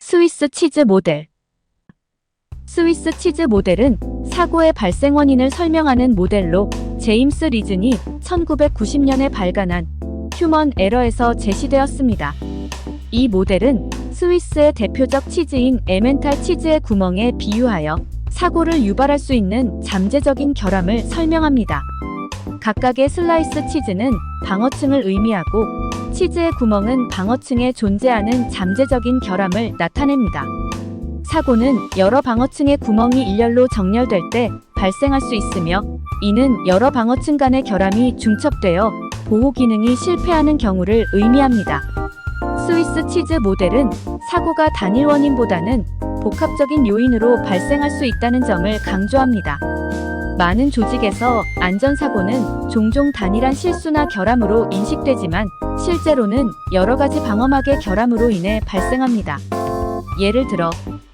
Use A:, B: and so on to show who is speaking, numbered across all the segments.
A: 스위스 치즈 모델. 스위스 치즈 모델은 사고의 발생 원인을 설명하는 모델로 제임스 리즌이 1990년에 발간한 휴먼 에러에서 제시되었습니다. 이 모델은 스위스의 대표적 치즈인 에멘탈 치즈의 구멍에 비유하여 사고를 유발할 수 있는 잠재적인 결함을 설명합니다. 각각의 슬라이스 치즈는 방어층을 의미하고 치즈의 구멍은 방어층에 존재하는 잠재적인 결함을 나타냅니다. 사고는 여러 방어층의 구멍이 일렬로 정렬될 때 발생할 수 있으며, 이는 여러 방어층 간의 결함이 중첩되어 보호 기능이 실패하는 경우를 의미합니다. 스위스 치즈 모델은 사고가 단일 원인보다는 복합적인 요인으로 발생할 수 있다는 점을 강조합니다. 많은 조직에서 안전사고는 종종 단일한 실수나 결함으로 인식되지만 실제로는 여러 가지 방어막의 결함으로 인해 발생합니다. 예를 들어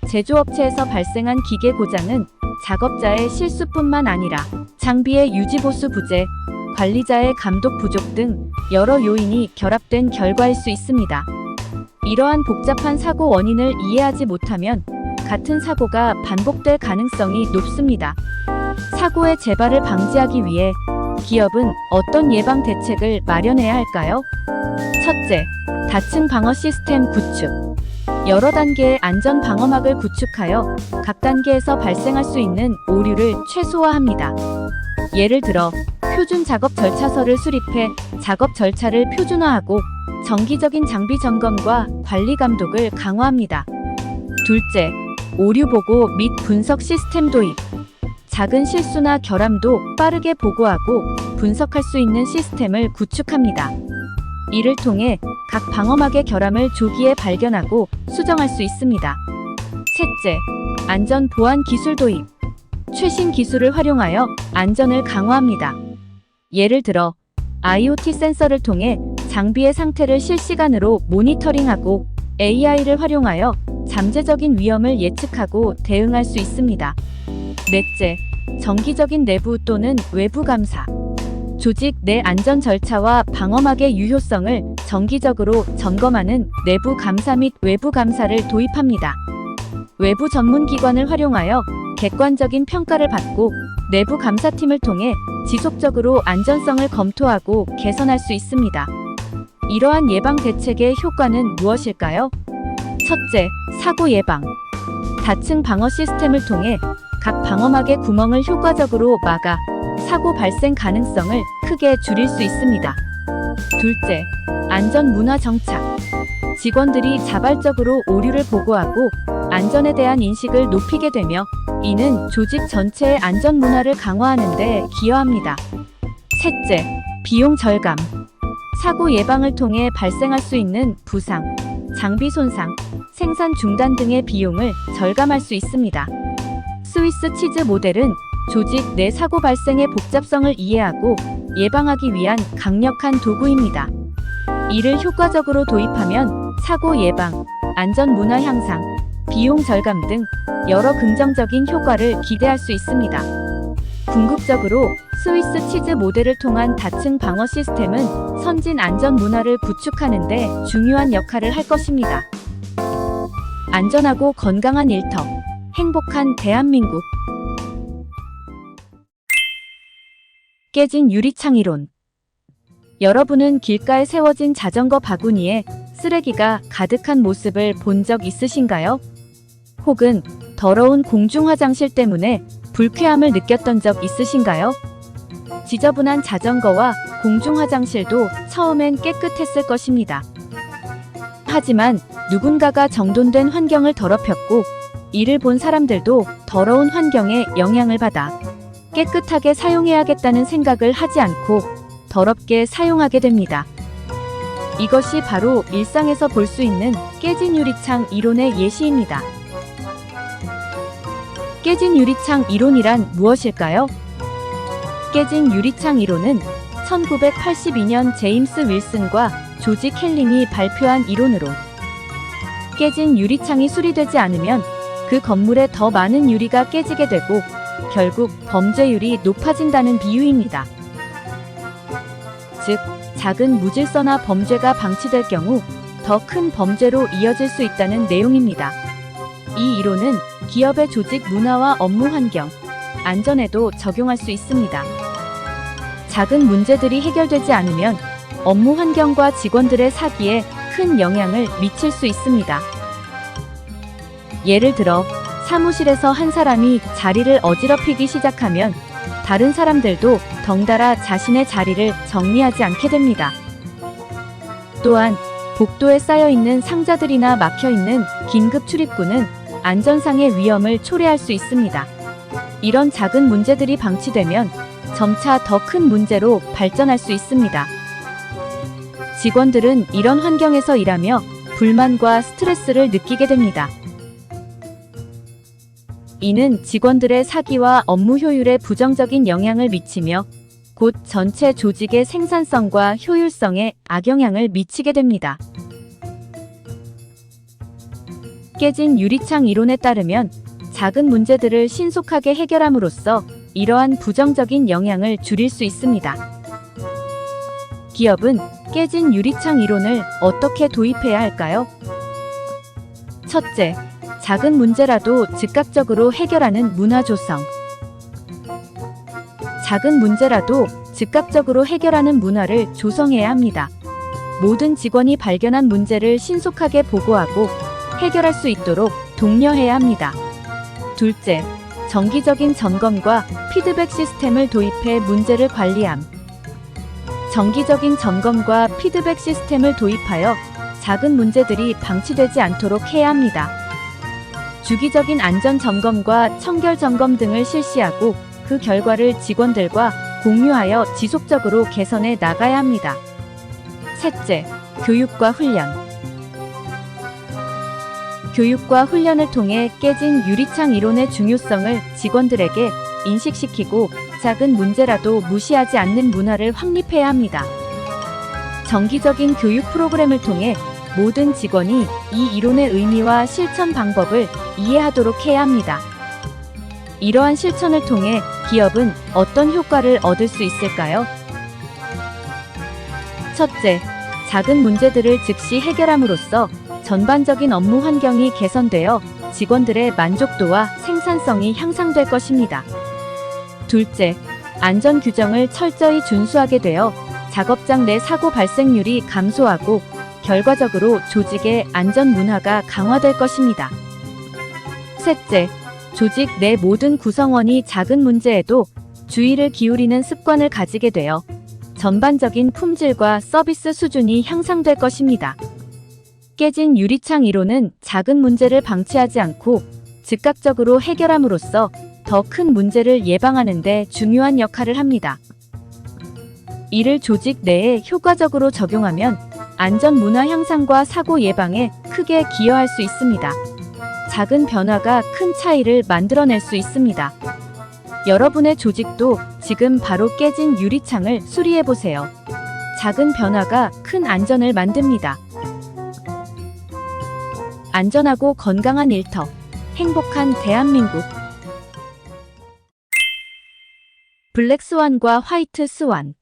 A: 제조업체에서 발생한 기계 고장은 작업자의 실수뿐만 아니라 장비의 유지보수 부재, 관리자의 감독 부족 등 여러 요인이 결합된 결과일 수 있습니다. 이러한 복잡한 사고 원인을 이해하지 못하면 같은 사고가 반복될 가능성이 높습니다. 사고의 재발을 방지하기 위해 기업은 어떤 예방 대책을 마련해야 할까요? 첫째, 다층 방어 시스템 구축. 여러 단계의 안전 방어막을 구축하여 각 단계에서 발생할 수 있는 오류를 최소화합니다. 예를 들어 표준 작업 절차서를 수립해 작업 절차를 표준화하고 정기적인 장비 점검과 관리 감독을 강화합니다. 둘째, 오류 보고 및 분석 시스템 도입. 작은 실수나 결함도 빠르게 보고하고 분석할 수 있는 시스템을 구축합니다. 이를 통해 각 방어막의 결함을 조기에 발견하고 수정할 수 있습니다. 셋째, 안전 보안 기술 도입. 최신 기술을 활용하여 안전을 강화합니다. 예를 들어 IoT 센서를 통해 장비의 상태를 실시간으로 모니터링하고 AI를 활용하여 잠재적인 위험을 예측하고 대응할 수 있습니다. 넷째, 정기적인 내부 또는 외부 감사. 조직 내 안전 절차와 방어막의 유효성을 정기적으로 점검하는 내부 감사 및 외부 감사를 도입합니다. 외부 전문기관을 활용하여 객관적인 평가를 받고 내부 감사팀을 통해 지속적으로 안전성을 검토하고 개선할 수 있습니다. 이러한 예방 대책의 효과는 무엇일까요? 첫째, 사고 예방. 다층 방어 시스템을 통해 각 방어막의 구멍을 효과적으로 막아 사고 발생 가능성을 크게 줄일 수 있습니다. 둘째, 안전 문화 정착. 직원들이 자발적으로 오류를 보고하고 안전에 대한 인식을 높이게 되며, 이는 조직 전체의 안전 문화를 강화하는 데 기여합니다. 셋째, 비용 절감. 사고 예방을 통해 발생할 수 있는 부상, 장비 손상, 생산 중단 등의 비용을 절감할 수 있습니다. 스위스 치즈 모델은 조직 내 사고 발생의 복잡성을 이해하고 예방하기 위한 강력한 도구입니다. 이를 효과적으로 도입하면 사고 예방, 안전 문화 향상, 비용 절감 등 여러 긍정적인 효과를 기대할 수 있습니다. 궁극적으로 스위스 치즈 모델을 통한 다층 방어 시스템은 선진 안전 문화를 구축하는 데 중요한 역할을 할 것입니다. 안전하고 건강한 일터, 행복한 대한민국. 깨진 유리창 이론. 여러분은 길가에 세워진 자전거 바구니에 쓰레기가 가득한 모습을 본 적 있으신가요? 혹은 더러운 공중 화장실 때문에 불쾌함을 느꼈던 적 있으신가요? 지저분한 자전거와 공중 화장실도 처음엔 깨끗했을 것입니다. 하지만 누군가가 정돈된 환경을 더럽혔고, 이를 본 사람들도 더러운 환경에 영향을 받아 깨끗하게 사용해야겠다는 생각을 하지 않고 더럽게 사용하게 됩니다. 이것이 바로 일상에서 볼 수 있는 깨진 유리창 이론의 예시입니다. 깨진 유리창 이론이란 무엇일까요? 깨진 유리창 이론은 1982년 제임스 윌슨과 조지 켈링이 발표한 이론으로, 깨진 유리창이 수리되지 않으면 그 건물에 더 많은 유리가 깨지게 되고 결국 범죄율이 높아진다는 비유입니다. 즉, 작은 무질서나 범죄가 방치될 경우 더 큰 범죄로 이어질 수 있다는 내용입니다. 이 이론은 기업의 조직 문화와 업무 환경, 안전에도 적용할 수 있습니다. 작은 문제들이 해결되지 않으면 업무 환경과 직원들의 사기에 큰 영향을 미칠 수 있습니다. 예를 들어 사무실에서 한 사람이 자리를 어지럽히기 시작하면 다른 사람들도 덩달아 자신의 자리를 정리하지 않게 됩니다. 또한 복도에 쌓여있는 상자들이나 막혀있는 긴급 출입구는 안전상의 위험을 초래할 수 있습니다. 이런 작은 문제들이 방치되면 점차 더 큰 문제로 발전할 수 있습니다. 직원들은 이런 환경에서 일하며 불만과 스트레스를 느끼게 됩니다. 이는 직원들의 사기와 업무 효율에 부정적인 영향을 미치며 곧 전체 조직의 생산성과 효율성에 악영향을 미치게 됩니다. 깨진 유리창 이론에 따르면 작은 문제들을 신속하게 해결함으로써 이러한 부정적인 영향을 줄일 수 있습니다. 기업은 깨진 유리창 이론을 어떻게 도입해야 할까요? 첫째, 작은 문제라도 즉각적으로 해결하는 문화 조성. 작은 문제라도 즉각적으로 해결하는 문화를 조성해야 합니다. 모든 직원이 발견한 문제를 신속하게 보고하고 해결할 수 있도록 독려해야 합니다. 둘째, 정기적인 점검과 피드백 시스템을 도입해 문제를 관리함. 정기적인 점검과 피드백 시스템을 도입하여 작은 문제들이 방치되지 않도록 해야 합니다. 주기적인 안전 점검과 청결 점검 등을 실시하고 그 결과를 직원들과 공유하여 지속적으로 개선해 나가야 합니다. 셋째, 교육과 훈련. 교육과 훈련을 통해 깨진 유리창 이론의 중요성을 직원들에게 인식시키고 작은 문제라도 무시하지 않는 문화를 확립해야 합니다. 정기적인 교육 프로그램을 통해 모든 직원이 이 이론의 의미와 실천 방법을 이해하도록 해야 합니다. 이러한 실천을 통해 기업은 어떤 효과를 얻을 수 있을까요? 첫째, 작은 문제들을 즉시 해결함으로써 전반적인 업무 환경이 개선되어 직원들의 만족도와 생산성이 향상될 것입니다. 둘째, 안전 규정을 철저히 준수하게 되어 작업장 내 사고 발생률이 감소하고 결과적으로 조직의 안전 문화가 강화될 것입니다. 셋째, 조직 내 모든 구성원이 작은 문제에도 주의를 기울이는 습관을 가지게 되어 전반적인 품질과 서비스 수준이 향상될 것입니다. 깨진 유리창 이론은 작은 문제를 방치하지 않고 즉각적으로 해결함으로써 더 큰 문제를 예방하는 데 중요한 역할을 합니다. 이를 조직 내에 효과적으로 적용하면 안전 문화 향상과 사고 예방에 크게 기여할 수 있습니다. 작은 변화가 큰 차이를 만들어낼 수 있습니다. 여러분의 조직도 지금 바로 깨진 유리창을 수리해보세요. 작은 변화가 큰 안전을 만듭니다. 안전하고 건강한 일터, 행복한 대한민국. 블랙스완과 화이트 스완.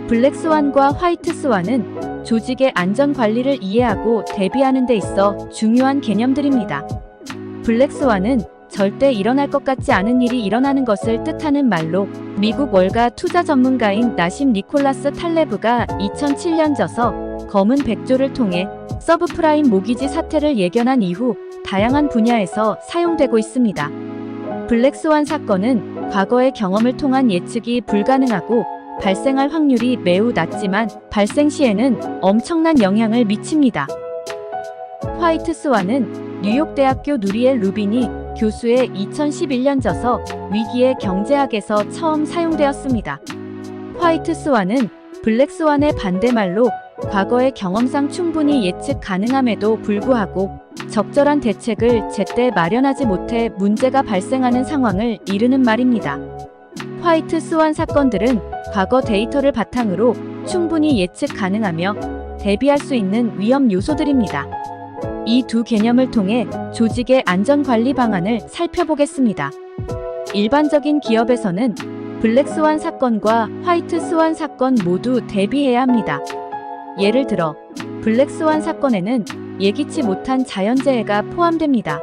A: 블랙스완과 화이트 스완은 조직의 안전 관리를 이해하고 대비하는 데 있어 중요한 개념들입니다. 블랙스완은 절대 일어날 것 같지 않은 일이 일어나는 것을 뜻하는 말로 미국 월가 투자 전문가인 나심 니콜라스 탈레브가 2007년 저서 검은 백조를 통해 서브프라임 모기지 사태를 예견한 이후 다양한 분야에서 사용되고 있습니다. 블랙스완 사건은 과거의 경험을 통한 예측이 불가능하고 발생할 확률이 매우 낮지만 발생 시에는 엄청난 영향을 미칩니다. 화이트 스완은 뉴욕대학교 누리엘 루비니 교수의 2011년 저서 위기의 경제학에서 처음 사용되었습니다. 화이트 스완은 블랙 스완의 반대말로 과거의 경험상 충분히 예측 가능함에도 불구하고 적절한 대책을 제때 마련하지 못해 문제가 발생하는 상황을 이르는 말입니다. 화이트 스완 사건들은 과거 데이터를 바탕으로 충분히 예측 가능하며 대비할 수 있는 위험 요소들입니다. 이 두 개념을 통해 조직의 안전관리 방안을 살펴보겠습니다. 일반적인 기업에서는 블랙스완 사건과 화이트 스완 사건 모두 대비해야 합니다. 예를 들어 블랙스완 사건에는 예기치 못한 자연재해가 포함됩니다.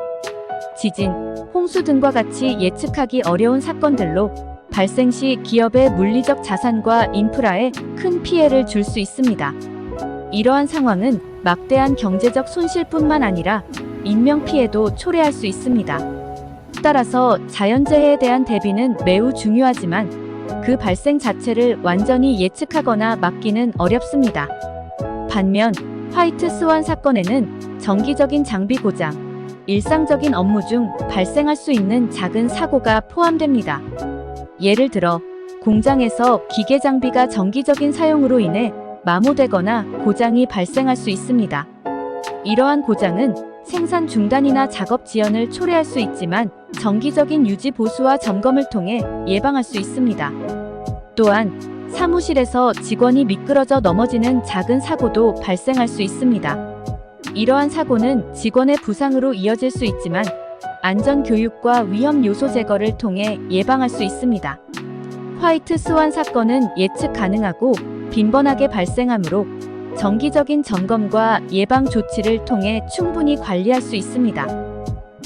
A: 지진, 홍수 등과 같이 예측하기 어려운 사건들로 발생 시 기업의 물리적 자산과 인프라에 큰 피해를 줄 수 있습니다. 이러한 상황은 막대한 경제적 손실뿐만 아니라 인명피해도 초래할 수 있습니다. 따라서 자연재해에 대한 대비는 매우 중요하지만 그 발생 자체를 완전히 예측하거나 막기는 어렵습니다. 반면 화이트 스완 사건에는 정기적인 장비 고장, 일상적인 업무 중 발생할 수 있는 작은 사고가 포함됩니다. 예를 들어 공장에서 기계 장비가 정기적인 사용으로 인해 마모되거나 고장이 발생할 수 있습니다. 이러한 고장은 생산 중단이나 작업 지연을 초래할 수 있지만 정기적인 유지 보수와 점검을 통해 예방할 수 있습니다. 또한 사무실에서 직원이 미끄러져 넘어지는 작은 사고도 발생할 수 있습니다. 이러한 사고는 직원의 부상으로 이어질 수 있지만 안전 교육과 위험 요소 제거를 통해 예방할 수 있습니다. 화이트 스완 사건은 예측 가능하고 빈번하게 발생하므로 정기적인 점검과 예방 조치를 통해 충분히 관리할 수 있습니다.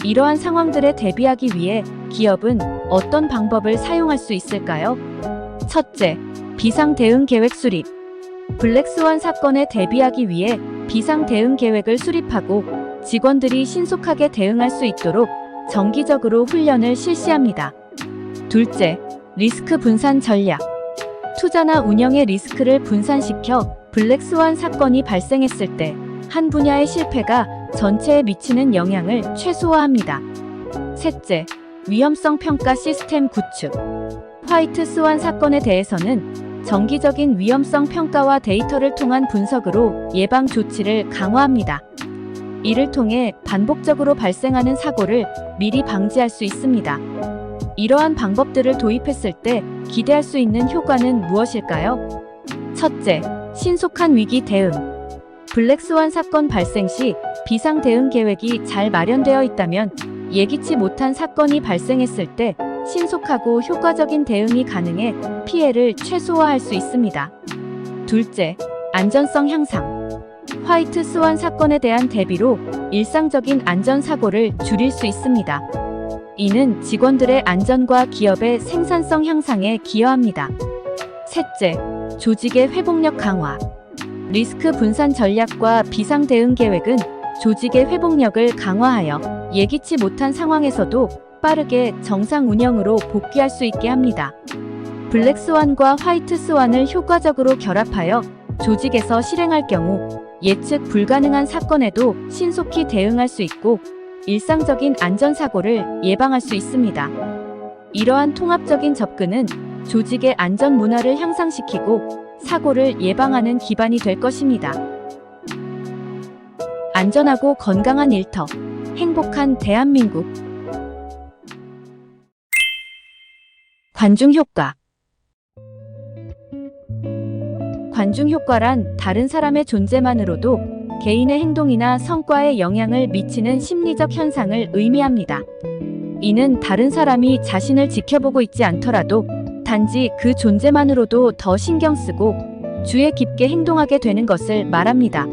A: 이러한 상황들에 대비하기 위해 기업은 어떤 방법을 사용할 수 있을까요? 첫째, 비상 대응 계획 수립. 블랙스완 사건에 대비하기 위해 비상 대응 계획을 수립하고 직원들이 신속하게 대응할 수 있도록 정기적으로 훈련을 실시합니다. 둘째, 리스크 분산 전략. 투자나 운영의 리스크를 분산시켜 블랙스완 사건이 발생했을 때 한 분야의 실패가 전체에 미치는 영향을 최소화합니다. 셋째, 위험성 평가 시스템 구축. 화이트 스완 사건에 대해서는 정기적인 위험성 평가와 데이터를 통한 분석으로 예방 조치를 강화합니다. 이를 통해 반복적으로 발생하는 사고를 미리 방지할 수 있습니다. 이러한 방법들을 도입했을 때 기대할 수 있는 효과는 무엇일까요? 첫째, 신속한 위기 대응. 블랙스완 사건 발생 시 비상 대응 계획이 잘 마련되어 있다면 예기치 못한 사건이 발생했을 때 신속하고 효과적인 대응이 가능해 피해를 최소화할 수 있습니다. 둘째, 안전성 향상. 화이트 스완 사건에 대한 대비로 일상적인 안전사고를 줄일 수 있습니다. 이는 직원들의 안전과 기업의 생산성 향상에 기여합니다. 셋째, 조직의 회복력 강화. 리스크 분산 전략과 비상 대응 계획은 조직의 회복력을 강화하여 예기치 못한 상황에서도 빠르게 정상 운영으로 복귀할 수 있게 합니다. 블랙스완과 화이트 스완을 효과적으로 결합하여 조직에서 실행할 경우 예측 불가능한 사건에도 신속히 대응할 수 있고 일상적인 안전사고를 예방할 수 있습니다. 이러한 통합적인 접근은 조직의 안전 문화를 향상시키고 사고를 예방하는 기반이 될 것입니다. 안전하고 건강한 일터, 행복한 대한민국. 관중효과. 관중효과란 다른 사람의 존재만으로도 개인의 행동이나 성과에 영향을 미치는 심리적 현상을 의미합니다. 이는 다른 사람이 자신을 지켜보고 있지 않더라도 단지 그 존재만으로도 더 신경 쓰고 주의 깊게 행동하게 되는 것을 말합니다.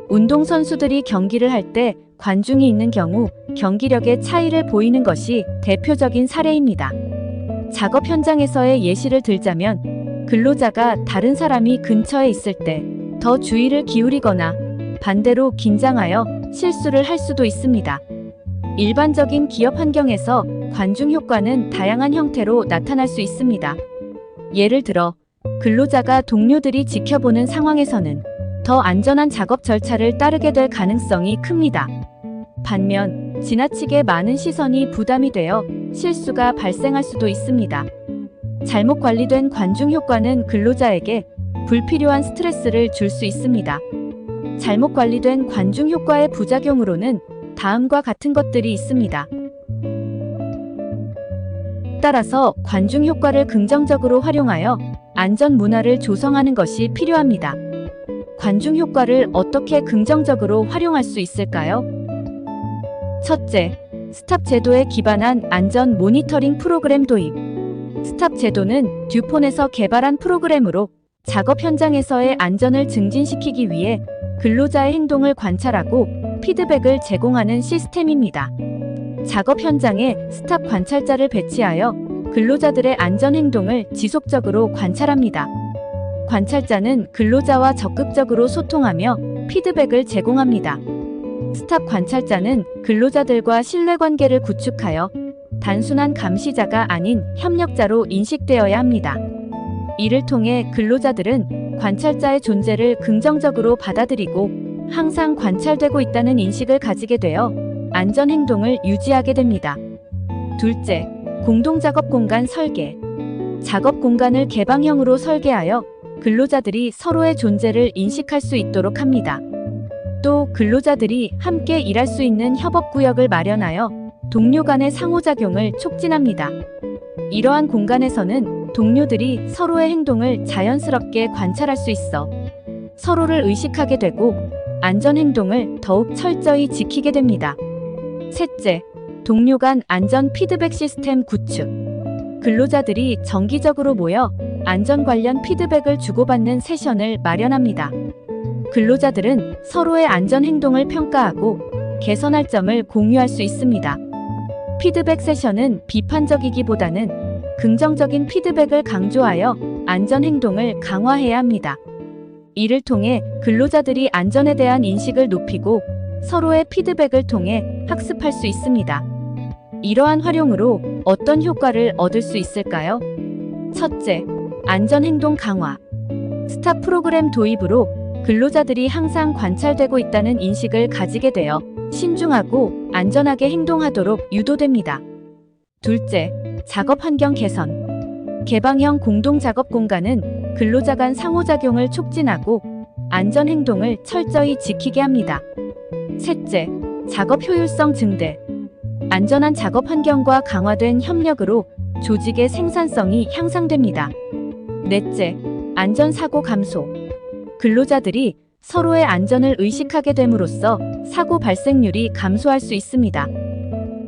A: 운동선수들이 경기를 할 때 관중이 있는 경우 경기력의 차이를 보이는 것이 대표적인 사례입니다. 작업 현장에서의 예시를 들자면 근로자가 다른 사람이 근처에 있을 때 더 주의를 기울이거나 반대로 긴장하여 실수를 할 수도 있습니다. 일반적인 기업 환경에서 관중 효과는 다양한 형태로 나타날 수 있습니다. 예를 들어 근로자가 동료들이 지켜보는 상황에서는 더 안전한 작업 절차를 따르게 될 가능성이 큽니다. 반면 지나치게 많은 시선이 부담이 되어 실수가 발생할 수도 있습니다. 잘못 관리된 관중 효과는 근로자에게 불필요한 스트레스를 줄 수 있습니다. 잘못 관리된 관중 효과의 부작용으로는 다음과 같은 것들이 있습니다. 따라서 관중 효과를 긍정적으로 활용하여 안전 문화를 조성하는 것이 필요합니다. 관중 효과를 어떻게 긍정적으로 활용할 수 있을까요? 첫째, 스탑 제도에 기반한 안전 모니터링 프로그램 도입. 스탑 제도는 듀폰에서 개발한 프로그램으로 작업 현장에서의 안전을 증진시키기 위해 근로자의 행동을 관찰하고 피드백을 제공하는 시스템입니다. 작업 현장에 스탑 관찰자를 배치하여 근로자들의 안전 행동을 지속적으로 관찰합니다. 관찰자는 근로자와 적극적으로 소통하며 피드백을 제공합니다. 스탑 관찰자는 근로자들과 신뢰관계를 구축하여 단순한 감시자가 아닌 협력자로 인식되어야 합니다. 이를 통해 근로자들은 관찰자의 존재를 긍정적으로 받아들이고 항상 관찰되고 있다는 인식을 가지게 되어 안전 행동을 유지하게 됩니다. 둘째, 공동작업 공간 설계. 작업 공간을 개방형으로 설계하여 근로자들이 서로의 존재를 인식할 수 있도록 합니다. 또 근로자들이 함께 일할 수 있는 협업구역을 마련하여 동료 간의 상호작용을 촉진합니다. 이러한 공간에서는 동료들이 서로의 행동을 자연스럽게 관찰할 수 있어 서로를 의식하게 되고 안전 행동을 더욱 철저히 지키게 됩니다. 셋째, 동료 간 안전 피드백 시스템 구축. 근로자들이 정기적으로 모여 안전 관련 피드백을 주고받는 세션을 마련합니다. 근로자들은 서로의 안전 행동을 평가하고 개선할 점을 공유할 수 있습니다. 피드백 세션은 비판적이기보다는 긍정적인 피드백을 강조하여 안전 행동을 강화해야 합니다. 이를 통해 근로자들이 안전에 대한 인식을 높이고 서로의 피드백을 통해 학습할 수 있습니다. 이러한 활용으로 어떤 효과를 얻을 수 있을까요? 첫째, 안전행동 강화. 스탑 프로그램 도입으로 근로자들이 항상 관찰되고 있다는 인식을 가지게 되어 신중하고 안전하게 행동하도록 유도됩니다. 둘째, 작업 환경 개선. 개방형 공동 작업 공간은 근로자 간 상호작용을 촉진하고 안전 행동을 철저히 지키게 합니다. 셋째, 작업 효율성 증대. 안전한 작업 환경과 강화된 협력으로 조직의 생산성이 향상됩니다. 넷째, 안전사고 감소. 근로자들이 서로의 안전을 의식하게 됨으로써 사고 발생률이 감소할 수 있습니다.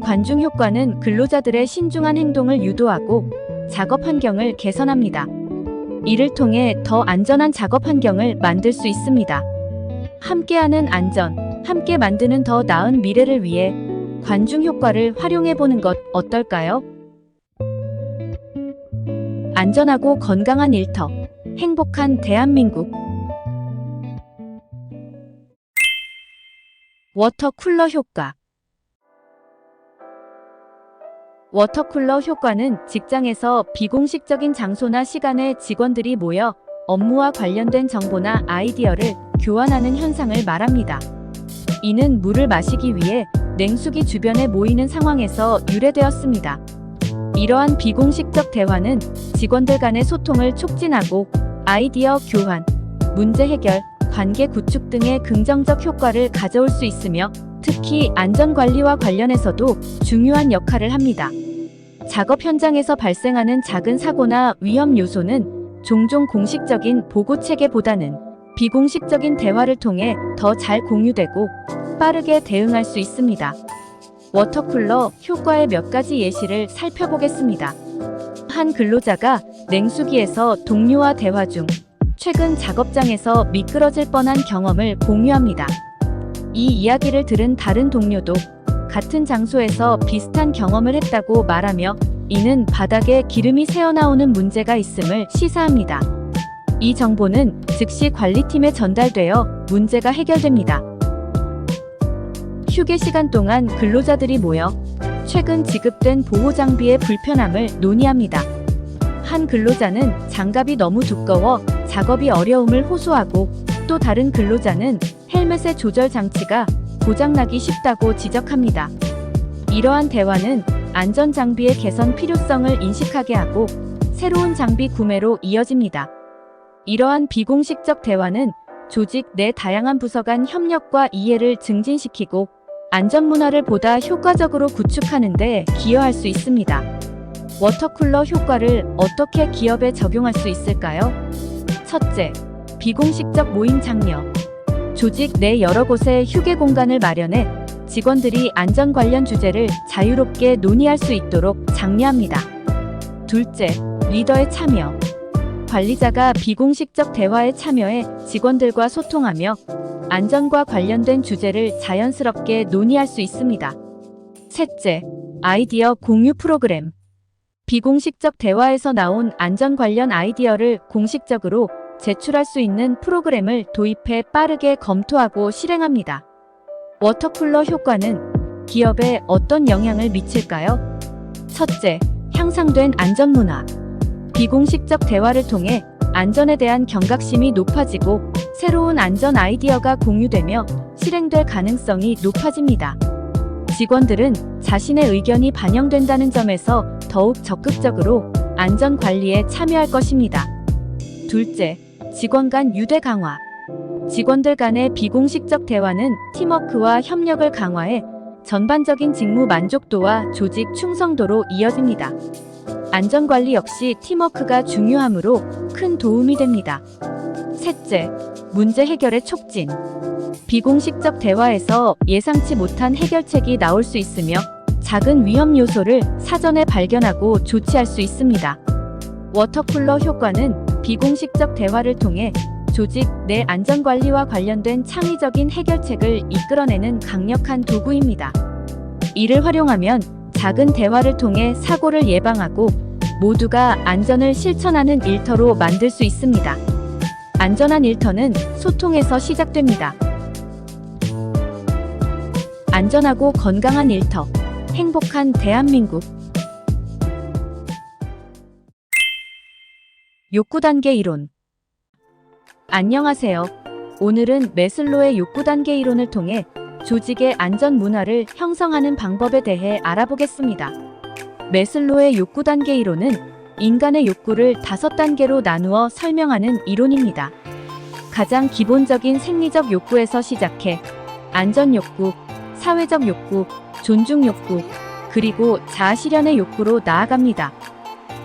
A: 관중 효과는 근로자들의 신중한 행동을 유도하고 작업 환경을 개선합니다. 이를 통해 더 안전한 작업 환경을 만들 수 있습니다. 함께하는 안전, 함께 만드는 더 나은 미래를 위해 관중 효과를 활용해 보는 것 어떨까요? 안전하고 건강한 일터, 행복한 대한민국. 워터쿨러 효과. 워터쿨러 효과는 직장에서 비공식적인 장소나 시간에 직원들이 모여 업무와 관련된 정보나 아이디어를 교환하는 현상을 말합니다. 이는 물을 마시기 위해 냉수기 주변에 모이는 상황에서 유래되었습니다. 이러한 비공식적 대화는 직원들 간의 소통을 촉진하고 아이디어 교환, 문제 해결, 관계 구축 등의 긍정적 효과를 가져올 수 있으며 특히 안전관리와 관련해서도 중요한 역할을 합니다. 작업 현장에서 발생하는 작은 사고나 위험 요소는 종종 공식적인 보고 체계보다는 비공식적인 대화를 통해 더 잘 공유되고 빠르게 대응할 수 있습니다. 워터쿨러 효과의 몇 가지 예시를 살펴보겠습니다. 한 근로자가 냉수기에서 동료와 대화 중 최근 작업장에서 미끄러질 뻔한 경험을 공유합니다. 이 이야기를 들은 다른 동료도 같은 장소에서 비슷한 경험을 했다고 말하며 이는 바닥에 기름이 새어나오는 문제가 있음을 시사합니다. 이 정보는 즉시 관리팀에 전달되어 문제가 해결됩니다. 휴게 시간 동안 근로자들이 모여 최근 지급된 보호 장비의 불편함을 논의합니다. 한 근로자는 장갑이 너무 두꺼워 작업이 어려움을 호소하고 또 다른 근로자는 헬멧의 조절 장치가 고장나기 쉽다고 지적합니다. 이러한 대화는 안전 장비의 개선 필요성을 인식하게 하고 새로운 장비 구매로 이어집니다. 이러한 비공식적 대화는 조직 내 다양한 부서 간 협력과 이해를 증진시키고 안전 문화를 보다 효과적으로 구축하는 데 기여할 수 있습니다. 워터쿨러 효과를 어떻게 기업에 적용할 수 있을까요? 첫째, 비공식적 모임 장려. 조직 내 여러 곳에 휴게 공간을 마련해 직원들이 안전 관련 주제를 자유롭게 논의할 수 있도록 장려합니다. 둘째, 리더의 참여. 관리자가 비공식적 대화에 참여해 직원들과 소통하며 안전과 관련된 주제를 자연스럽게 논의할 수 있습니다. 셋째, 아이디어 공유 프로그램. 비공식적 대화에서 나온 안전 관련 아이디어를 공식적으로 제출할 수 있는 프로그램을 도입해 빠르게 검토하고 실행합니다. 워터쿨러 효과는 기업에 어떤 영향을 미칠까요? 첫째, 향상된 안전문화. 비공식적 대화를 통해 안전에 대한 경각심이 높아지고 새로운 안전 아이디어가 공유되며 실행될 가능성이 높아집니다. 직원들은 자신의 의견이 반영된다는 점에서 더욱 적극적으로 안전 관리에 참여할 것입니다. 둘째, 직원 간 유대 강화. 직원들 간의 비공식적 대화는 팀워크와 협력을 강화해 전반적인 직무 만족도와 조직 충성도로 이어집니다. 안전관리 역시 팀워크가 중요하므로 큰 도움이 됩니다. 셋째, 문제 해결의 촉진. 비공식적 대화에서 예상치 못한 해결책이 나올 수 있으며 작은 위험 요소를 사전에 발견하고 조치할 수 있습니다. 워터쿨러 효과는 비공식적 대화를 통해 조직 내 안전관리와 관련된 창의적인 해결책을 이끌어내는 강력한 도구입니다. 이를 활용하면 작은 대화를 통해 사고를 예방하고 모두가 안전을 실천하는 일터로 만들 수 있습니다. 안전한 일터는 소통에서 시작됩니다. 안전하고 건강한 일터, 행복한 대한민국. 욕구 단계 이론. 안녕하세요. 오늘은 매슬로의 욕구 단계 이론을 통해 조직의 안전 문화를 형성하는 방법에 대해 알아보겠습니다. 매슬로의 욕구 단계 이론은 인간의 욕구를 5단계로 나누어 설명하는 이론입니다. 가장 기본적인 생리적 욕구에서 시작해 안전 욕구, 사회적 욕구, 존중 욕구, 그리고 자아실현의 욕구로 나아갑니다.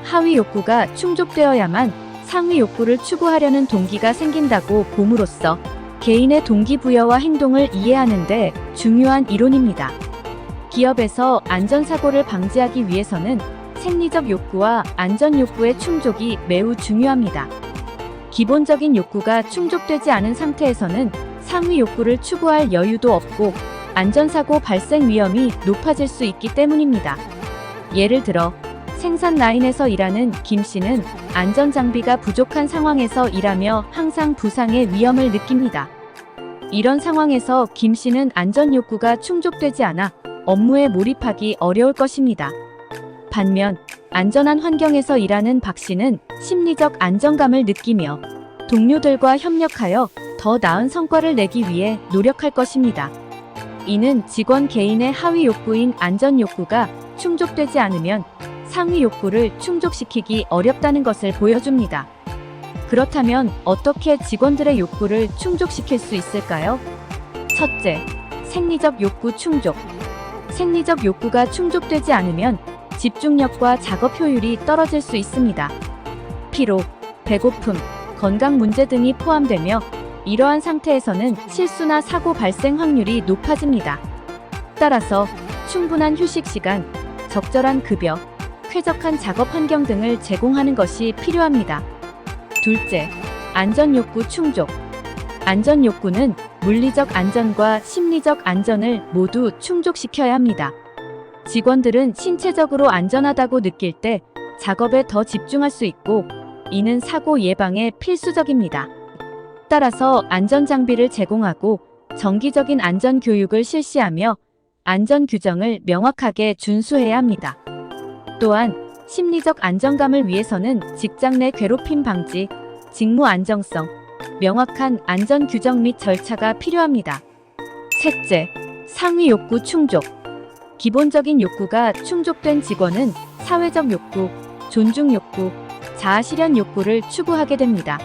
A: 하위 욕구가 충족되어야만 상위 욕구를 추구하려는 동기가 생긴다고 봄으로써 개인의 동기부여와 행동을 이해하는 데 중요한 이론입니다. 기업에서 안전사고를 방지하기 위해서는 생리적 욕구와 안전 욕구의 충족이 매우 중요합니다. 기본적인 욕구가 충족되지 않은 상태에서는 상위 욕구를 추구할 여유도 없고 안전사고 발생 위험이 높아질 수 있기 때문입니다. 예를 들어 생산 라인에서 일하는 김 씨는 안전장비가 부족한 상황에서 일하며 항상 부상의 위험을 느낍니다. 이런 상황에서 김 씨는 안전 욕구가 충족되지 않아 업무에 몰입하기 어려울 것입니다. 반면 안전한 환경에서 일하는 박 씨는 심리적 안정감을 느끼며 동료들과 협력하여 더 나은 성과를 내기 위해 노력할 것입니다. 이는 직원 개인의 하위 욕구인 안전 욕구가 충족되지 않으면 상위 욕구를 충족시키기 어렵다는 것을 보여줍니다. 그렇다면 어떻게 직원들의 욕구를 충족시킬 수 있을까요? 첫째, 생리적 욕구 충족. 생리적 욕구가 충족되지 않으면 집중력과 작업 효율이 떨어질 수 있습니다. 피로, 배고픔, 건강 문제 등이 포함되며 이러한 상태에서는 실수나 사고 발생 확률이 높아집니다. 따라서 충분한 휴식 시간, 적절한 급여, 쾌적한 작업 환경 등을 제공하는 것이 필요합니다. 둘째, 안전 욕구 충족. 안전 욕구는 물리적 안전과 심리적 안전을 모두 충족시켜야 합니다. 직원들은 신체적으로 안전하다고 느낄 때 작업에 더 집중할 수 있고 이는 사고 예방에 필수적입니다. 따라서 안전장비를 제공하고 정기적인 안전교육을 실시하며 안전 규정을 명확하게 준수해야 합니다. 또한 심리적 안정감을 위해서는 직장 내 괴롭힘 방지, 직무 안정성, 명확한 안전 규정 및 절차가 필요합니다. 셋째, 상위 욕구 충족. 기본적인 욕구가 충족된 직원은 사회적 욕구, 존중 욕구, 자아실현 욕구를 추구하게 됩니다.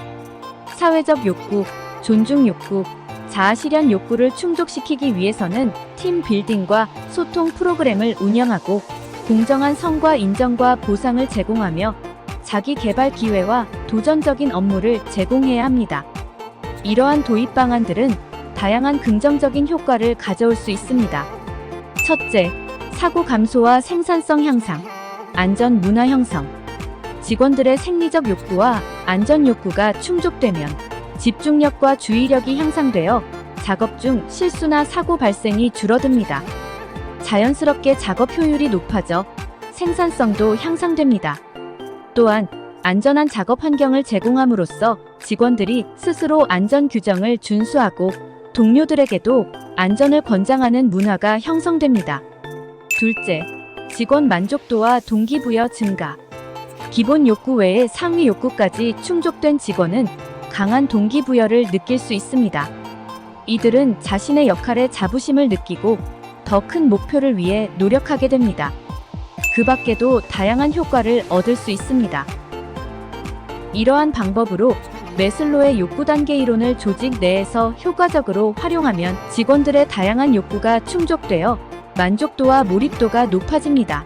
A: 사회적 욕구, 존중 욕구, 자아실현 욕구를 충족시키기 위해서는 팀 빌딩과 소통 프로그램을 운영하고 공정한 성과 인정과 보상을 제공하며 자기 개발 기회와 도전적인 업무를 제공해야 합니다. 이러한 도입 방안들은 다양한 긍정적인 효과를 가져올 수 있습니다. 첫째, 사고 감소와 생산성 향상, 안전 문화 형성. 직원들의 생리적 욕구와 안전 욕구가 충족되면 집중력과 주의력이 향상되어 작업 중 실수나 사고 발생이 줄어듭니다. 자연스럽게 작업 효율이 높아져 생산성도 향상됩니다. 또한 안전한 작업 환경을 제공함으로써 직원들이 스스로 안전 규정을 준수하고 동료들에게도 안전을 권장하는 문화가 형성됩니다. 둘째, 직원 만족도와 동기부여 증가. 기본 욕구 외에 상위 욕구까지 충족된 직원은 강한 동기부여를 느낄 수 있습니다. 이들은 자신의 역할에 자부심을 느끼고 더 큰 목표를 위해 노력하게 됩니다. 그 밖에도 다양한 효과를 얻을 수 있습니다. 이러한 방법으로 매슬로의 욕구 단계 이론을 조직 내에서 효과적으로 활용하면 직원들의 다양한 욕구가 충족되어 만족도와 몰입도가 높아집니다.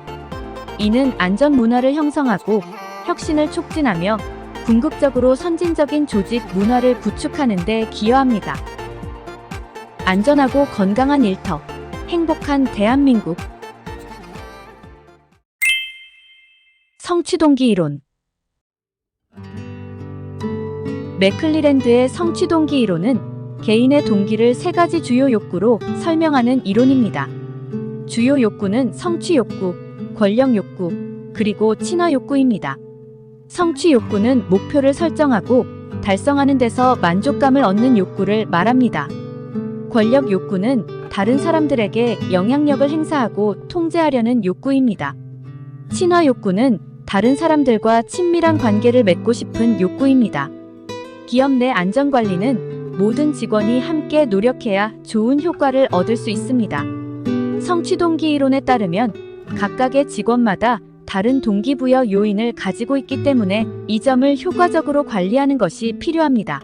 A: 이는 안전 문화를 형성하고 혁신을 촉진하며 궁극적으로 선진적인 조직 문화를 구축하는 데 기여합니다. 안전하고 건강한 일터, 행복한 대한민국. 성취동기 이론. 맥클리랜드의 성취동기 이론은 개인의 동기를 세 가지 주요 욕구로 설명하는 이론입니다. 주요 욕구는 성취 욕구, 권력 욕구, 그리고 친화 욕구입니다. 성취 욕구는 목표를 설정하고 달성하는 데서 만족감을 얻는 욕구를 말합니다. 권력 욕구는 다른 사람들에게 영향력을 행사하고 통제하려는 욕구입니다. 친화 욕구는 다른 사람들과 친밀한 관계를 맺고 싶은 욕구입니다. 기업 내 안전관리는 모든 직원이 함께 노력해야 좋은 효과를 얻을 수 있습니다. 성취동기 이론에 따르면 각각의 직원마다 다른 동기부여 요인을 가지고 있기 때문에 이 점을 효과적으로 관리하는 것이 필요합니다.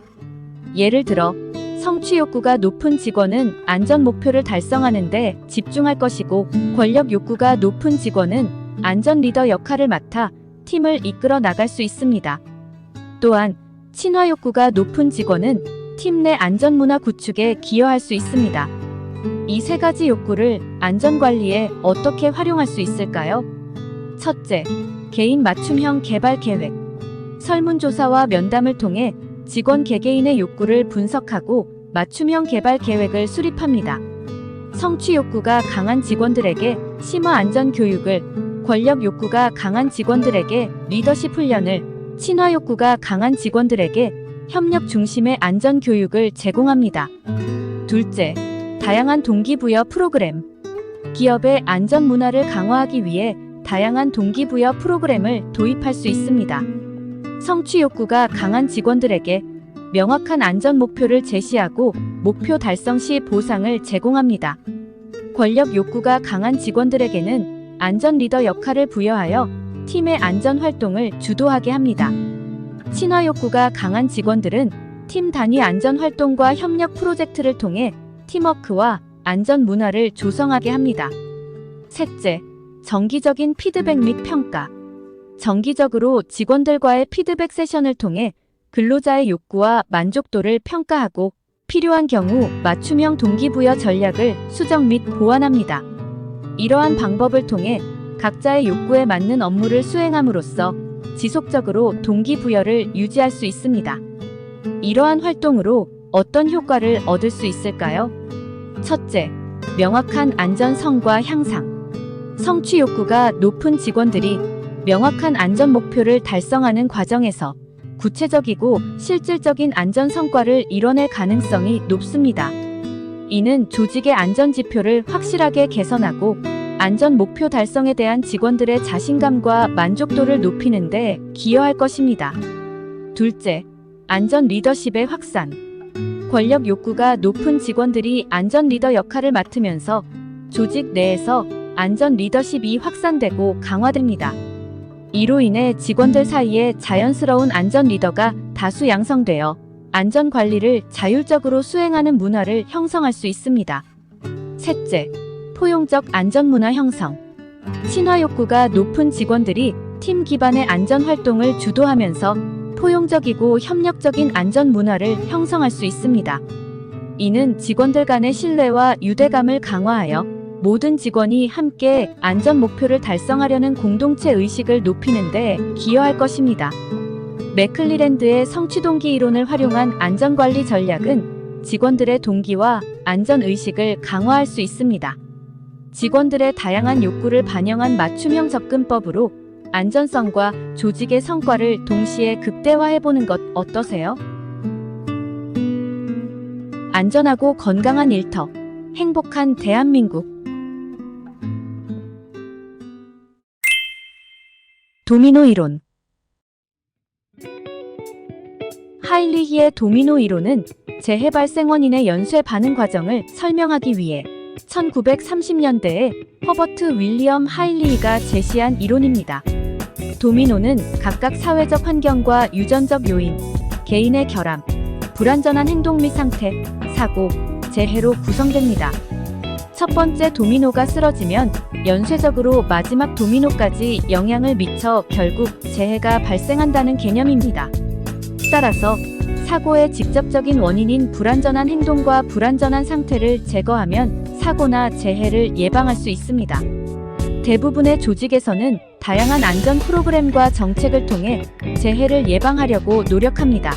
A: 예를 들어 성취 욕구가 높은 직원은 안전 목표를 달성하는 데 집중할 것이고, 권력 욕구가 높은 직원은 안전 리더 역할을 맡아 팀을 이끌어 나갈 수 있습니다. 또한 친화 욕구가 높은 직원은 팀 내 안전 문화 구축에 기여할 수 있습니다. 이 세 가지 욕구를 안전관리에 어떻게 활용할 수 있을까요? 첫째, 개인 맞춤형 개발 계획. 설문조사와 면담을 통해 직원 개개인의 욕구를 분석하고 맞춤형 개발 계획을 수립합니다. 성취 욕구가 강한 직원들에게 심화 안전 교육을, 권력 욕구가 강한 직원들에게 리더십 훈련을, 친화 욕구가 강한 직원들에게 협력 중심의 안전 교육을 제공합니다. 둘째, 다양한 동기부여 프로그램. 기업의 안전 문화를 강화하기 위해 다양한 동기부여 프로그램을 도입할 수 있습니다. 성취 욕구가 강한 직원들에게 명확한 안전 목표를 제시하고 목표 달성 시 보상을 제공합니다. 권력 욕구가 강한 직원들에게는 안전 리더 역할을 부여하여 팀의 안전 활동을 주도하게 합니다. 친화 욕구가 강한 직원들은 팀 단위 안전 활동과 협력 프로젝트를 통해 팀워크와 안전 문화를 조성하게 합니다. 셋째, 정기적인 피드백 및 평가. 정기적으로 직원들과의 피드백 세션을 통해 근로자의 욕구와 만족도를 평가하고 필요한 경우 맞춤형 동기부여 전략을 수정 및 보완합니다. 이러한 방법을 통해 각자의 욕구에 맞는 업무를 수행함으로써 지속적으로 동기부여를 유지할 수 있습니다. 이러한 활동으로 어떤 효과를 얻을 수 있을까요? 첫째, 명확한 안전성과 향상. 성취 욕구가 높은 직원들이 명확한 안전 목표를 달성하는 과정에서 구체적이고 실질적인 안전 성과를 이뤄낼 가능성이 높습니다. 이는 조직의 안전 지표를 확실하게 개선하고 안전 목표 달성에 대한 직원들의 자신감과 만족도를 높이는 데 기여할 것입니다. 둘째, 안전 리더십의 확산. 권력 욕구가 높은 직원들이 안전 리더 역할을 맡으면서 조직 내에서 안전 리더십이 확산되고 강화됩니다. 이로 인해 직원들 사이에 자연스러운 안전 리더가 다수 양성되어 안전 관리를 자율적으로 수행하는 문화를 형성할 수 있습니다. 셋째, 포용적 안전 문화 형성. 친화 욕구가 높은 직원들이 팀 기반의 안전 활동을 주도하면서 포용적이고 협력적인 안전 문화를 형성할 수 있습니다. 이는 직원들 간의 신뢰와 유대감을 강화하여 모든 직원이 함께 안전 목표를 달성하려는 공동체 의식을 높이는 데 기여할 것입니다. 맥클리랜드의 성취동기 이론을 활용한 안전관리 전략은 직원들의 동기와 안전의식을 강화할 수 있습니다. 직원들의 다양한 욕구를 반영한 맞춤형 접근법으로 안전성과 조직의 성과를 동시에 극대화해보는 것 어떠세요? 안전하고 건강한 일터, 행복한 대한민국. 도미노 이론. 하일리히의 도미노 이론은 재해 발생 원인의 연쇄 반응 과정을 설명하기 위해 1930년대에 허버트 윌리엄 하일리히가 제시한 이론입니다. 도미노는 각각 사회적 환경과 유전적 요인, 개인의 결함, 불완전한 행동 및 상태, 사고, 재해로 구성됩니다. 첫 번째 도미노가 쓰러지면 연쇄적으로 마지막 도미노까지 영향을 미쳐 결국 재해가 발생한다는 개념입니다. 따라서 사고의 직접적인 원인인 불완전한 행동과 불완전한 상태를 제거하면 사고나 재해를 예방할 수 있습니다. 대부분의 조직에서는 다양한 안전 프로그램과 정책을 통해 재해를 예방하려고 노력합니다.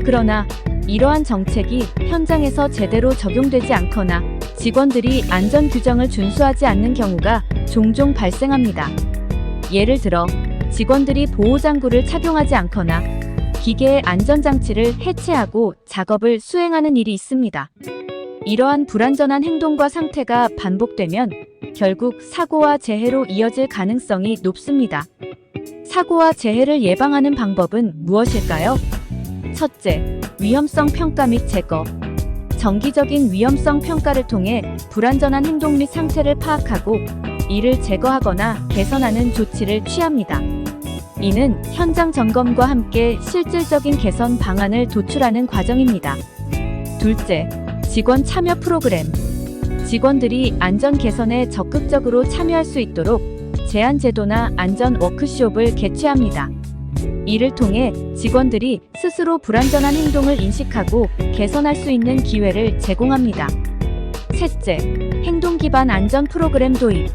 A: 그러나 이러한 정책이 현장에서 제대로 적용되지 않거나 직원들이 안전 규정을 준수하지 않는 경우가 종종 발생합니다. 예를 들어 직원들이 보호장구를 착용하지 않거나 기계의 안전장치를 해체하고 작업을 수행하는 일이 있습니다. 이러한 불완전한 행동과 상태가 반복되면 결국 사고와 재해로 이어질 가능성이 높습니다. 사고와 재해를 예방하는 방법은 무엇일까요? 첫째, 위험성 평가 및 제거. 정기적인 위험성 평가를 통해 불완전한 행동 및 상태를 파악하고 이를 제거하거나 개선하는 조치를 취합니다. 이는 현장 점검과 함께 실질적인 개선 방안을 도출하는 과정입니다. 둘째, 직원 참여 프로그램. 직원들이 안전 개선에 적극적으로 참여할 수 있도록 제한 제도나 안전 워크숍을 개최합니다. 이를 통해 직원들이 스스로 불완전한 행동을 인식하고 개선할 수 있는 기회를 제공합니다. 셋째, 행동 기반 안전 프로그램 도입.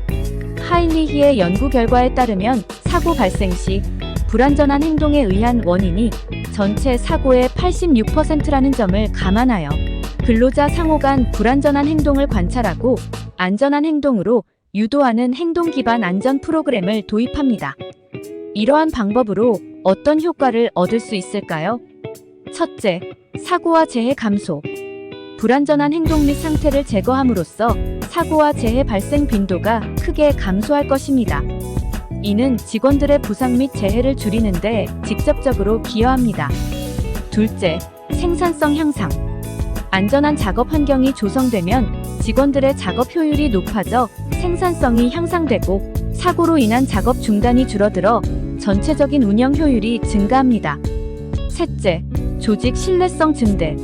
A: 하일리히의 연구 결과에 따르면 사고 발생 시 불완전한 행동에 의한 원인이 전체 사고의 86%라는 점을 감안하여 근로자 상호 간 불완전한 행동을 관찰하고 안전한 행동으로 유도하는 행동 기반 안전 프로그램을 도입합니다. 이러한 방법으로 어떤 효과를 얻을 수 있을까요? 첫째, 사고와 재해 감소. 불완전한 행동 및 상태를 제거함으로써 사고와 재해 발생 빈도가 크게 감소할 것입니다. 이는 직원들의 부상 및 재해를 줄이는 데 직접적으로 기여합니다. 둘째, 생산성 향상. 안전한 작업 환경이 조성되면 직원들의 작업 효율이 높아져 생산성이 향상되고 사고로 인한 작업 중단이 줄어들어 전체적인 운영 효율이 증가합니다. 셋째, 조직 신뢰성 증대.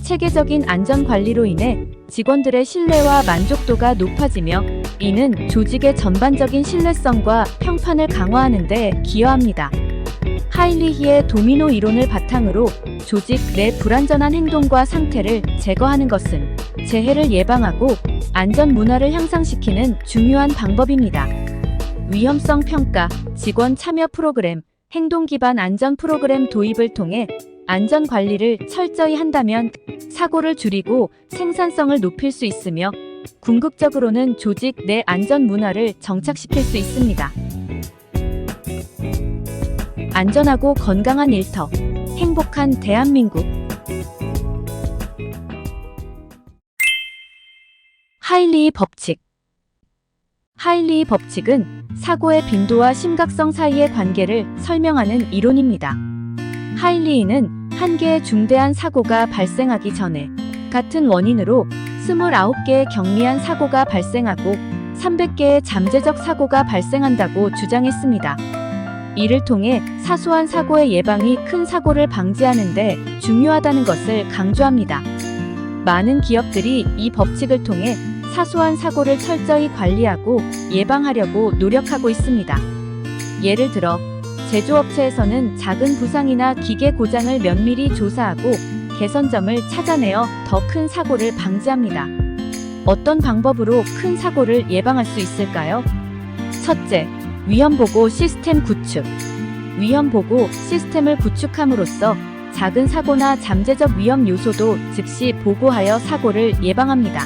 A: 체계적인 안전 관리로 인해 직원들의 신뢰와 만족도가 높아지며 이는 조직의 전반적인 신뢰성과 평판을 강화하는 데 기여합니다. 하일리히의 도미노 이론을 바탕으로 조직 내 불완전한 행동과 상태를 제거하는 것은 재해를 예방하고 안전 문화를 향상시키는 중요한 방법입니다. 위험성 평가, 직원 참여 프로그램, 행동 기반 안전 프로그램 도입을 통해 안전 관리를 철저히 한다면 사고를 줄이고 생산성을 높일 수 있으며 궁극적으로는 조직 내 안전 문화를 정착시킬 수 있습니다. 안전하고 건강한 일터, 행복한 대한민국. 하일리히 법칙. 하일리히 법칙은 사고의 빈도와 심각성 사이의 관계를 설명하는 이론입니다. 하일리히는 한 개의 중대한 사고가 발생하기 전에 같은 원인으로 29개의 경미한 사고가 발생하고 300개의 잠재적 사고가 발생한다고 주장했습니다. 이를 통해 사소한 사고의 예방이 큰 사고를 방지하는 데 중요하다는 것을 강조합니다. 많은 기업들이 이 법칙을 통해 사소한 사고를 철저히 관리하고 예방하려고 노력하고 있습니다. 예를 들어 제조업체에서는 작은 부상이나 기계 고장을 면밀히 조사하고 개선점을 찾아내어 더 큰 사고를 방지합니다. 어떤 방법으로 큰 사고를 예방할 수 있을까요? 첫째, 위험보고 시스템 구축. 위험보고 시스템을 구축함으로써 작은 사고나 잠재적 위험 요소도 즉시 보고하여 사고를 예방합니다.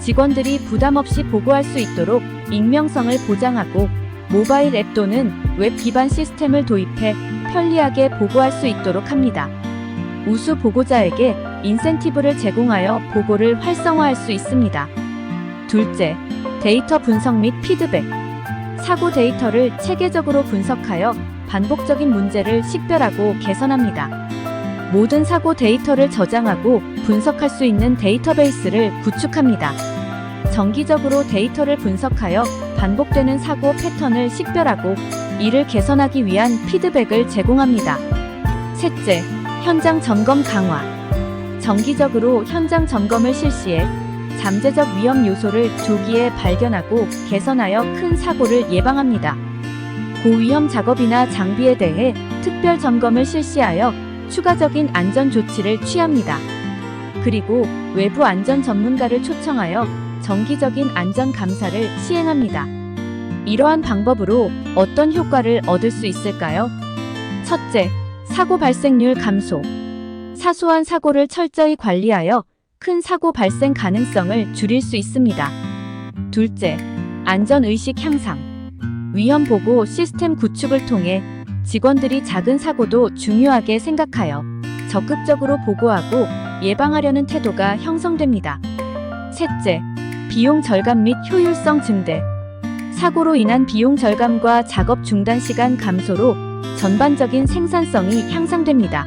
A: 직원들이 부담없이 보고할 수 있도록 익명성을 보장하고 모바일 앱 또는 웹 기반 시스템을 도입해 편리하게 보고할 수 있도록 합니다. 우수 보고자에게 인센티브를 제공하여 보고를 활성화할 수 있습니다. 둘째, 데이터 분석 및 피드백. 사고 데이터를 체계적으로 분석하여 반복적인 문제를 식별하고 개선합니다. 모든 사고 데이터를 저장하고 분석할 수 있는 데이터베이스를 구축합니다. 정기적으로 데이터를 분석하여 반복되는 사고 패턴을 식별하고 이를 개선하기 위한 피드백을 제공합니다. 셋째, 현장 점검 강화. 정기적으로 현장 점검을 실시해 잠재적 위험 요소를 조기에 발견하고 개선하여 큰 사고를 예방합니다. 고위험 작업이나 장비에 대해 특별 점검을 실시하여 추가적인 안전 조치를 취합니다. 그리고 외부 안전 전문가를 초청하여 정기적인 안전 감사를 시행합니다. 이러한 방법으로 어떤 효과를 얻을 수 있을까요? 첫째, 사고 발생률 감소. 사소한 사고를 철저히 관리하여 큰 사고 발생 가능성을 줄일 수 있습니다. 둘째, 안전의식 향상. 위험 보고 시스템 구축을 통해 직원들이 작은 사고도 중요하게 생각하여 적극적으로 보고하고 예방하려는 태도가 형성됩니다. 셋째, 비용 절감 및 효율성 증대. 사고로 인한 비용 절감과 작업 중단 시간 감소로 전반적인 생산성이 향상됩니다.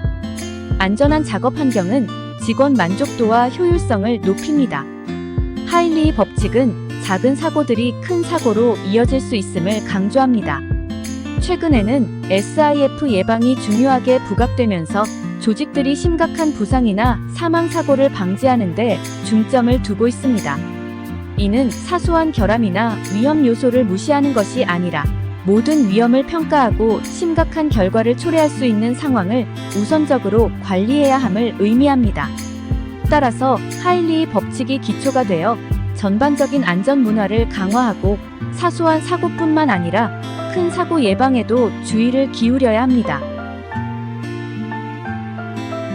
A: 안전한 작업 환경은 직원 만족도와 효율성을 높입니다. 하일리 법칙은 작은 사고들이 큰 사고로 이어질 수 있음을 강조합니다. 최근에는 SIF 예방이 중요하게 부각되면서 조직들이 심각한 부상이나 사망 사고를 방지하는 데 중점을 두고 있습니다. 이는 사소한 결함이나 위험 요소를 무시하는 것이 아니라 모든 위험을 평가하고 심각한 결과를 초래할 수 있는 상황을 우선적으로 관리해야 함을 의미합니다. 따라서 하일리 법칙이 기초가 되어 전반적인 안전 문화를 강화하고 사소한 사고뿐만 아니라 큰 사고 예방에도 주의를 기울여야 합니다.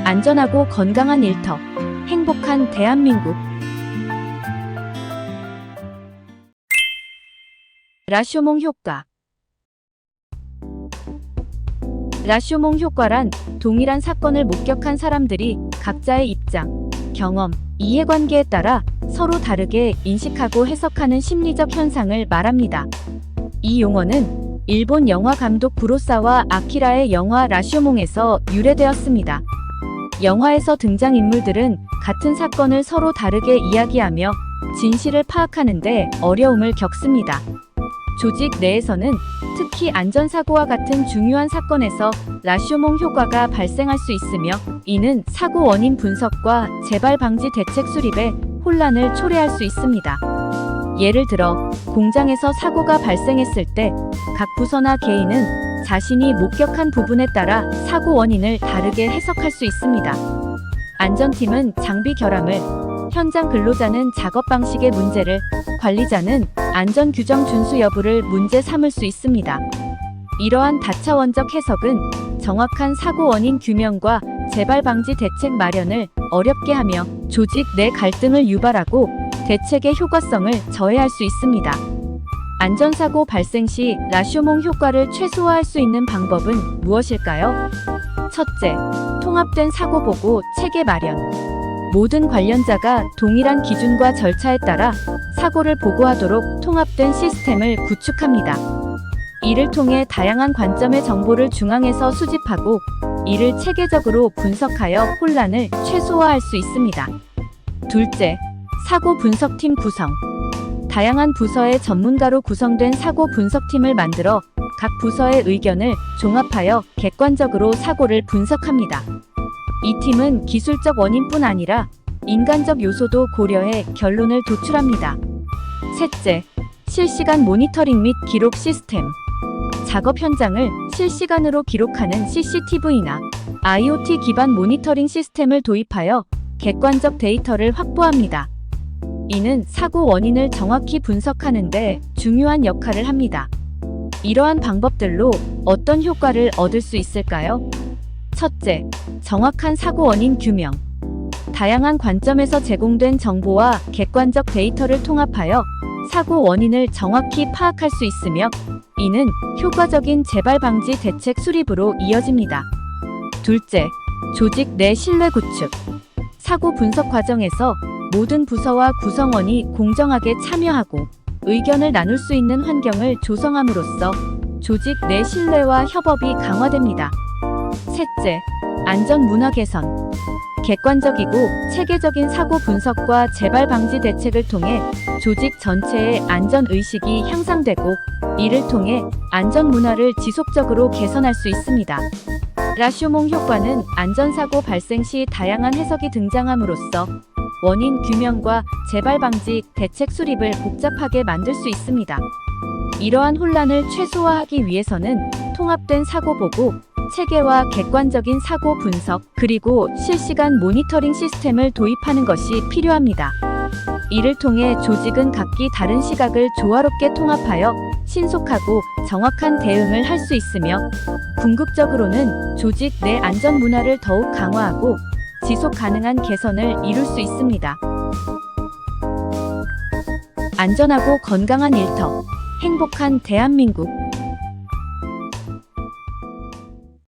A: 안전하고 건강한 일터, 행복한 대한민국. 라쇼몽 효과. 라쇼몽 효과란 동일한 사건을 목격한 사람들이 각자의 입장, 경험, 이해관계에 따라 서로 다르게 인식하고 해석하는 심리적 현상을 말합니다. 이 용어는 일본 영화 감독 부로사와 아키라의 영화 라쇼몽에서 유래되었습니다. 영화에서 등장인물들은 같은 사건을 서로 다르게 이야기하며 진실을 파악하는데 어려움을 겪습니다. 조직 내에서는 특히 안전사고와 같은 중요한 사건에서 라쇼몽 효과가 발생할 수 있으며 이는 사고 원인 분석과 재발 방지 대책 수립에 혼란을 초래할 수 있습니다. 예를 들어 공장에서 사고가 발생했을 때 각 부서나 개인은 자신이 목격한 부분에 따라 사고 원인을 다르게 해석할 수 있습니다. 안전팀은 장비 결함을, 현장 근로자는 작업 방식의 문제를, 관리자는 안전 규정 준수 여부를 문제 삼을 수 있습니다. 이러한 다차원적 해석은 정확한 사고 원인 규명과 재발 방지 대책 마련을 어렵게 하며 조직 내 갈등을 유발하고 대책의 효과성을 저해할 수 있습니다. 안전사고 발생 시 라쇼몽 효과를 최소화할 수 있는 방법은 무엇일까요? 첫째, 통합된 사고보고 체계 마련. 모든 관련자가 동일한 기준과 절차에 따라 사고를 보고하도록 통합된 시스템을 구축합니다. 이를 통해 다양한 관점의 정보를 중앙에서 수집하고 이를 체계적으로 분석하여 혼란을 최소화할 수 있습니다. 둘째, 사고 분석팀 구성. 다양한 부서의 전문가로 구성된 사고 분석팀을 만들어 각 부서의 의견을 종합하여 객관적으로 사고를 분석합니다. 이 팀은 기술적 원인뿐 아니라 인간적 요소도 고려해 결론을 도출합니다. 셋째, 실시간 모니터링 및 기록 시스템. 작업 현장을 실시간으로 기록하는 CCTV나 IoT 기반 모니터링 시스템을 도입하여 객관적 데이터를 확보합니다. 이는 사고 원인을 정확히 분석하는 데 중요한 역할을 합니다. 이러한 방법들로 어떤 효과를 얻을 수 있을까요? 첫째, 정확한 사고 원인 규명. 다양한 관점에서 제공된 정보와 객관적 데이터를 통합하여 사고 원인을 정확히 파악할 수 있으며, 이는 효과적인 재발 방지 대책 수립으로 이어집니다. 둘째, 조직 내 신뢰 구축. 사고 분석 과정에서 모든 부서와 구성원이 공정하게 참여하고 의견을 나눌 수 있는 환경을 조성함으로써 조직 내 신뢰와 협업이 강화됩니다. 셋째, 안전 문화 개선. 객관적이고 체계적인 사고 분석과 재발 방지 대책을 통해 조직 전체의 안전 의식이 향상되고, 이를 통해 안전 문화를 지속적으로 개선할 수 있습니다. 라쇼몽 효과는 안전사고 발생 시 다양한 해석이 등장함으로써 원인 규명과 재발 방지 대책 수립을 복잡하게 만들 수 있습니다. 이러한 혼란을 최소화하기 위해서는 통합된 사고 보고, 체계와 객관적인 사고 분석, 그리고 실시간 모니터링 시스템을 도입하는 것이 필요합니다. 이를 통해 조직은 각기 다른 시각을 조화롭게 통합하여 신속하고 정확한 대응을 할 수 있으며, 궁극적으로는 조직 내 안전 문화를 더욱 강화하고 지속 가능한 개선을 이룰 수 있습니다. 안전하고 건강한 일터, 행복한 대한민국.